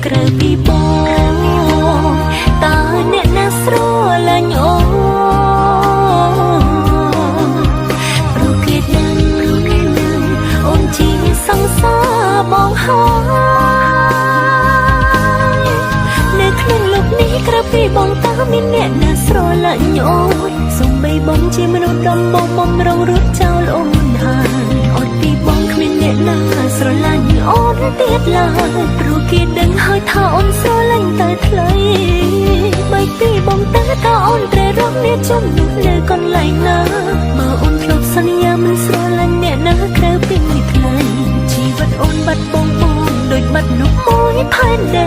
ក្រៅពីបងតើអ្នកណាស្រឡាញ់អូនព្រោះគេដឹងអូនជាសង្សារបងហើយនៅក្នុងលោកនេះក្រៅពីបងតើមានអ្នកណាស្រឡាញ់អូនសូម្បីបងជាមនុស្សដំបងបំរុងរត់ចោលអូនហើយអត់ពីបងគ្មានអ្នកណាស្រឡាញ់អូនទៀតឡើយព្រោះគេដឹងហើយថាអូនស្រឡាញ់តែថ្លៃបើពីបងតើថាអូនត្រូវរកអ្នកជំនួសនៅកន្លែងណាបើអូនធ្លាប់សន្យាមិនស្រឡាញ់អ្នកណាក្រៅពីថ្លៃជីវិតអូនបាត់បង់បងដូចបាត់នោះមួយផែនដី